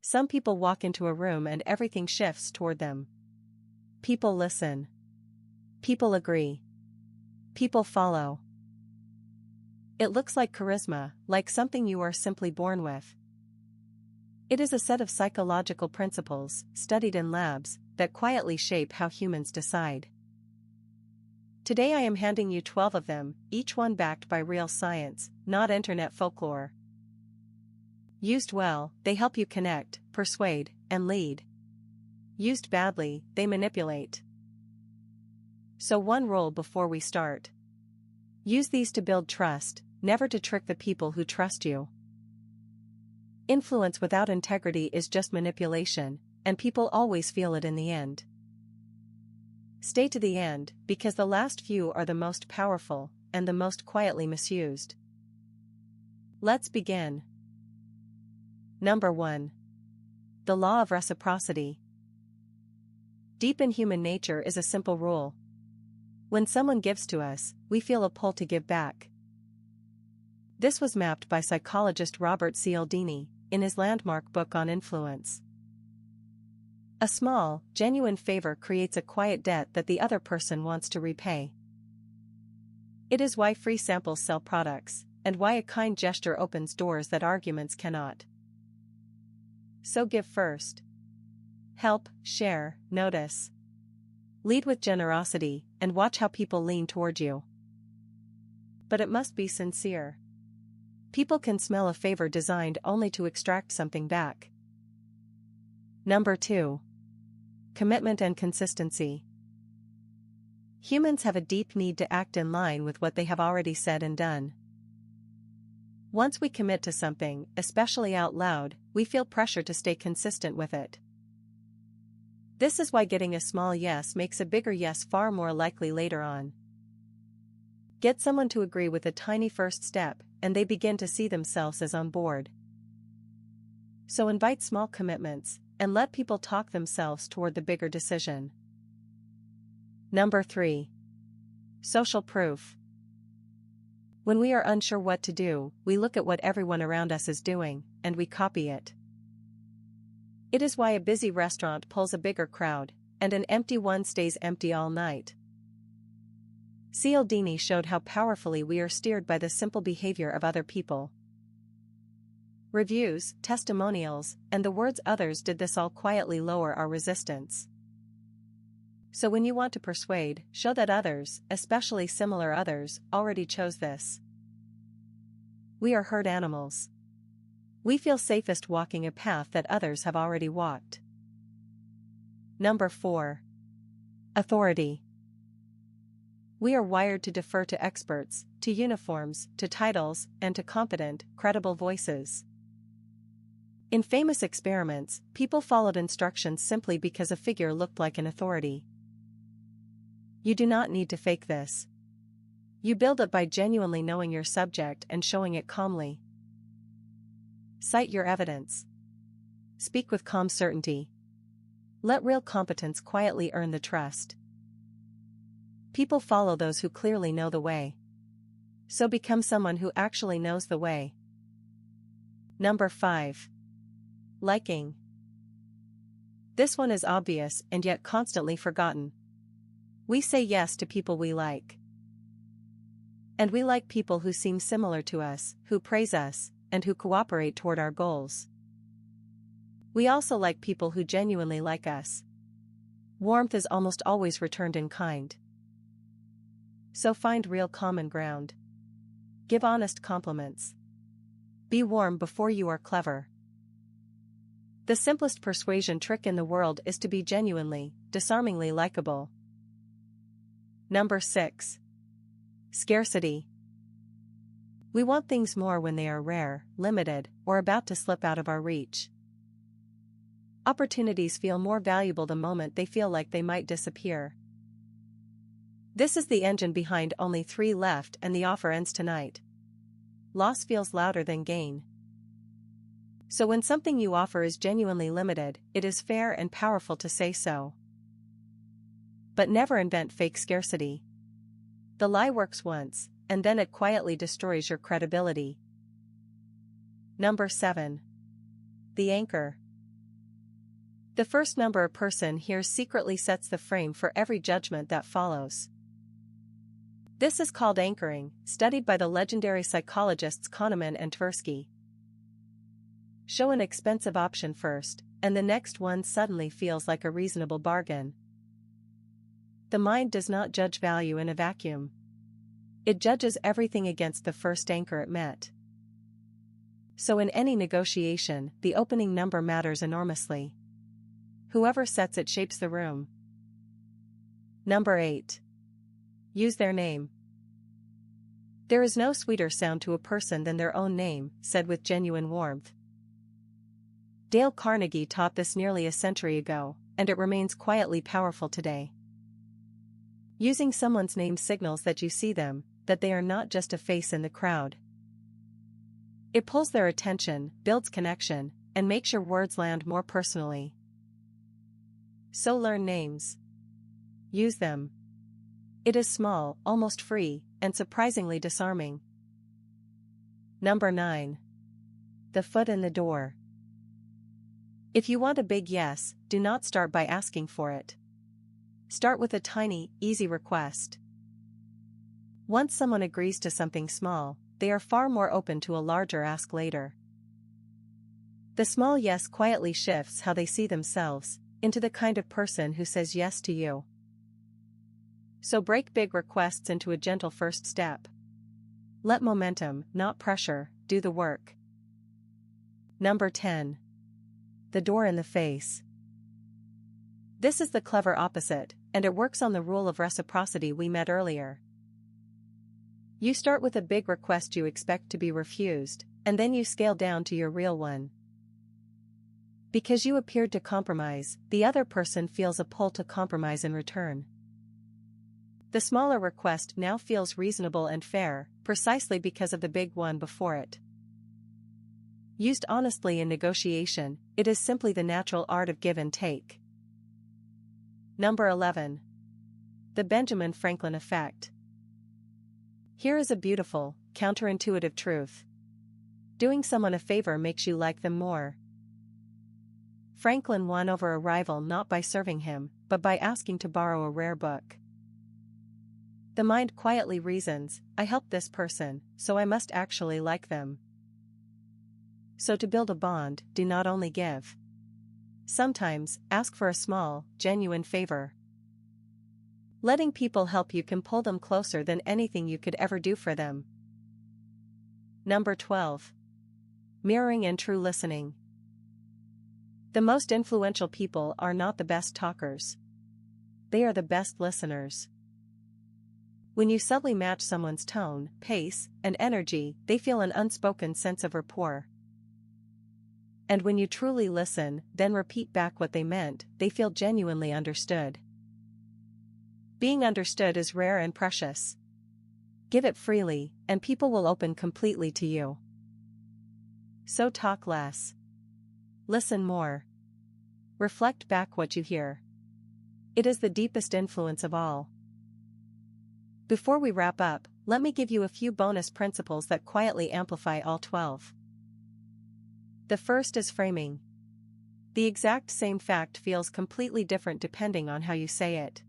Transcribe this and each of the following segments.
Some people walk into a room and everything shifts toward them. People listen. People agree. People follow. It looks like charisma, like something you are simply born with. It is a set of psychological principles, studied in labs, that quietly shape how humans decide. Today I am handing you 12 of them, each one backed by real science, not internet folklore. Used well, they help you connect, persuade, and lead. Used badly, they manipulate. So one rule before we start. Use these to build trust, never to trick the people who trust you. Influence without integrity is just manipulation, and people always feel it in the end. Stay to the end, because the last few are the most powerful, and the most quietly misused. Let's begin. Number 1. The law of reciprocity. Deep in human nature is a simple rule. When someone gives to us, we feel a pull to give back. This was mapped by psychologist Robert Cialdini in his landmark book on influence. A small, genuine favor creates a quiet debt that the other person wants to repay. It is why free samples sell products, and why a kind gesture opens doors that arguments cannot. So give first. Help, share, notice. Lead with generosity, and watch how people lean toward you. But it must be sincere. People can smell a favor designed only to extract something back. Number 2. Commitment and consistency. Humans have a deep need to act in line with what they have already said and done. Once we commit to something, especially out loud, we feel pressure to stay consistent with it. This is why getting a small yes makes a bigger yes far more likely later on. Get someone to agree with a tiny first step, and they begin to see themselves as on board. So invite small commitments, and let people talk themselves toward the bigger decision. Number 3. Social proof. When we are unsure what to do, we look at what everyone around us is doing, and we copy it. It is why a busy restaurant pulls a bigger crowd, and an empty one stays empty all night. Cialdini showed how powerfully we are steered by the simple behavior of other people. Reviews, testimonials, and the words others did this all quietly lower our resistance. So when you want to persuade, show that others, especially similar others, already chose this. We are herd animals. We feel safest walking a path that others have already walked. Number 4. Authority. We are wired to defer to experts, to uniforms, to titles, and to competent, credible voices. In famous experiments, people followed instructions simply because a figure looked like an authority. You do not need to fake this. You build it by genuinely knowing your subject and showing it calmly. Cite your evidence. Speak with calm certainty. Let real competence quietly earn the trust. People follow those who clearly know the way. So become someone who actually knows the way. Number 5. Liking. This one is obvious and yet constantly forgotten. We say yes to people we like. And we like people who seem similar to us, who praise us, and who cooperate toward our goals. We also like people who genuinely like us. Warmth is almost always returned in kind. So find real common ground. Give honest compliments. Be warm before you are clever. The simplest persuasion trick in the world is to be genuinely, disarmingly likable. Number 6. Scarcity. We want things more when they are rare, limited, or about to slip out of our reach. Opportunities feel more valuable the moment they feel like they might disappear. This is the engine behind only 3 left and the offer ends tonight. Loss feels louder than gain. So when something you offer is genuinely limited, it is fair and powerful to say so. But never invent fake scarcity. The lie works once, and then it quietly destroys your credibility. Number 7. The anchor. The first number a person hears secretly sets the frame for every judgment that follows. This is called anchoring, studied by the legendary psychologists Kahneman and Tversky. Show an expensive option first, and the next one suddenly feels like a reasonable bargain. The mind does not judge value in a vacuum. It judges everything against the first anchor it met. So in any negotiation, the opening number matters enormously. Whoever sets it shapes the room. Number 8. Use their name. There is no sweeter sound to a person than their own name, said with genuine warmth. Dale Carnegie taught this nearly a century ago, and it remains quietly powerful today. Using someone's name signals that you see them, that they are not just a face in the crowd. It pulls their attention, builds connection, and makes your words land more personally. So learn names. Use them. It is small, almost free, and surprisingly disarming. Number 9. The foot in the door. If you want a big yes, do not start by asking for it. Start with a tiny, easy request. Once someone agrees to something small, they are far more open to a larger ask later. The small yes quietly shifts how they see themselves, into the kind of person who says yes to you. So break big requests into a gentle first step. Let momentum, not pressure, do the work. Number 10. The door in the face. This is the clever opposite, and it works on the rule of reciprocity we met earlier. You start with a big request you expect to be refused, and then you scale down to your real one. Because you appeared to compromise, the other person feels a pull to compromise in return. The smaller request now feels reasonable and fair, precisely because of the big one before it. Used honestly in negotiation, it is simply the natural art of give and take. Number 11. The Benjamin Franklin effect. Here is a beautiful, counterintuitive truth. Doing someone a favor makes you like them more. Franklin won over a rival not by serving him, but by asking to borrow a rare book. The mind quietly reasons, I helped this person, so I must actually like them. So to build a bond, do not only give. Sometimes, ask for a small, genuine favor. Letting people help you can pull them closer than anything you could ever do for them. Number 12. Mirroring and true listening. The most influential people are not the best talkers. They are the best listeners. When you subtly match someone's tone, pace, and energy, they feel an unspoken sense of rapport. And when you truly listen, then repeat back what they meant, they feel genuinely understood. Being understood is rare and precious. Give it freely, and people will open completely to you. So talk less. Listen more. Reflect back what you hear. It is the deepest influence of all. Before we wrap up, let me give you a few bonus principles that quietly amplify all 12. The first is framing. The exact same fact feels completely different depending on how you say it.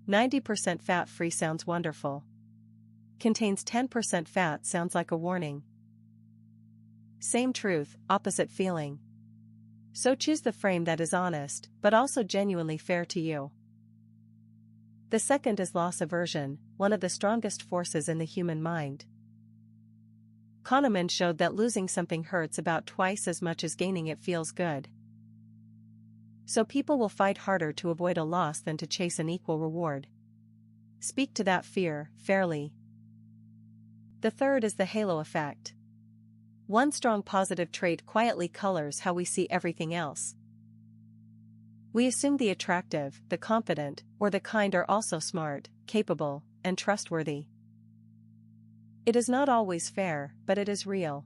90% fat-free sounds wonderful. Contains 10% fat sounds like a warning. Same truth, opposite feeling. So choose the frame that is honest, but also genuinely fair to you. The second is loss aversion, one of the strongest forces in the human mind. Kahneman showed that losing something hurts about twice as much as gaining it feels good. So people will fight harder to avoid a loss than to chase an equal reward. Speak to that fear, fairly. The third is the halo effect. One strong positive trait quietly colors how we see everything else. We assume the attractive, the confident, or the kind are also smart, capable, and trustworthy. It is not always fair, but it is real.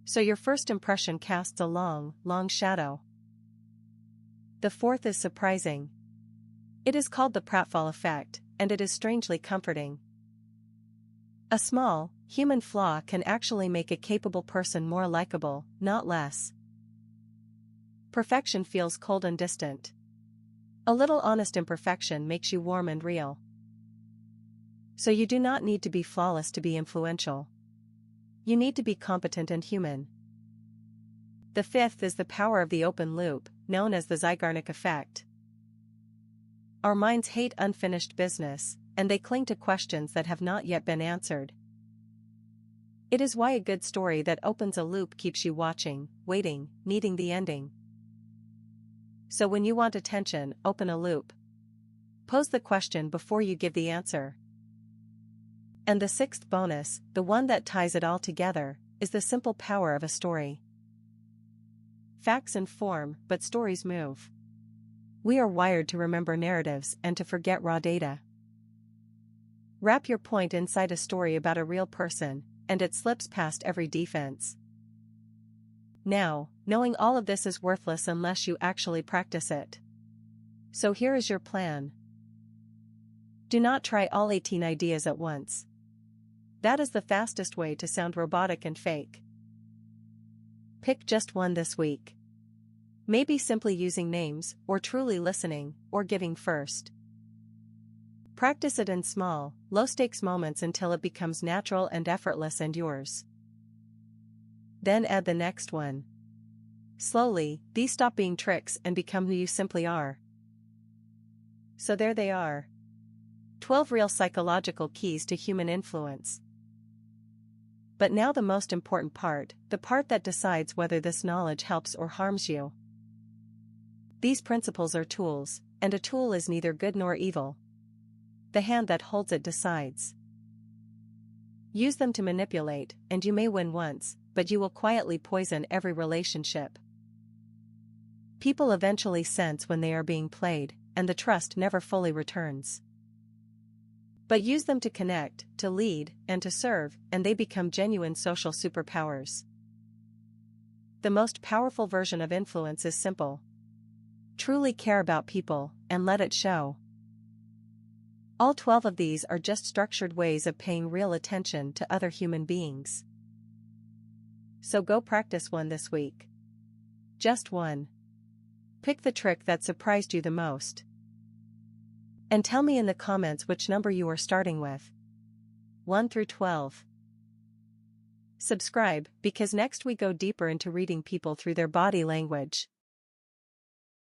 So your first impression casts a long, long shadow. The fourth is surprising. It is called the pratfall effect, and it is strangely comforting. A small, human flaw can actually make a capable person more likable, not less. Perfection feels cold and distant. A little honest imperfection makes you warm and real. So you do not need to be flawless to be influential. You need to be competent and human. The fifth is the power of the open loop, known as the Zeigarnik effect. Our minds hate unfinished business, and they cling to questions that have not yet been answered. It is why a good story that opens a loop keeps you watching, waiting, needing the ending. So when you want attention, open a loop. Pose the question before you give the answer. And the sixth bonus, the one that ties it all together, is the simple power of a story. Facts inform, but stories move. We are wired to remember narratives and to forget raw data. Wrap your point inside a story about a real person, and it slips past every defense. Now, knowing all of this is worthless unless you actually practice it. So here is your plan. Do not try all 18 ideas at once. That is the fastest way to sound robotic and fake. Pick just one this week. Maybe simply using names, or truly listening, or giving first. Practice it in small, low-stakes moments until it becomes natural and effortless and yours. Then add the next one. Slowly, these stop being tricks and become who you simply are. So there they are. 12 real psychological keys to human influence. But now the most important part, the part that decides whether this knowledge helps or harms you. These principles are tools, and a tool is neither good nor evil. The hand that holds it decides. Use them to manipulate, and you may win once, but you will quietly poison every relationship. People eventually sense when they are being played, and the trust never fully returns. But use them to connect, to lead, and to serve, and they become genuine social superpowers. The most powerful version of influence is simple. Truly care about people, and let it show. All 12 of these are just structured ways of paying real attention to other human beings. So go practice one this week. Just one. Pick the trick that surprised you the most. And tell me in the comments which number you are starting with. 1 through 12. Subscribe, because next we go deeper into reading people through their body language.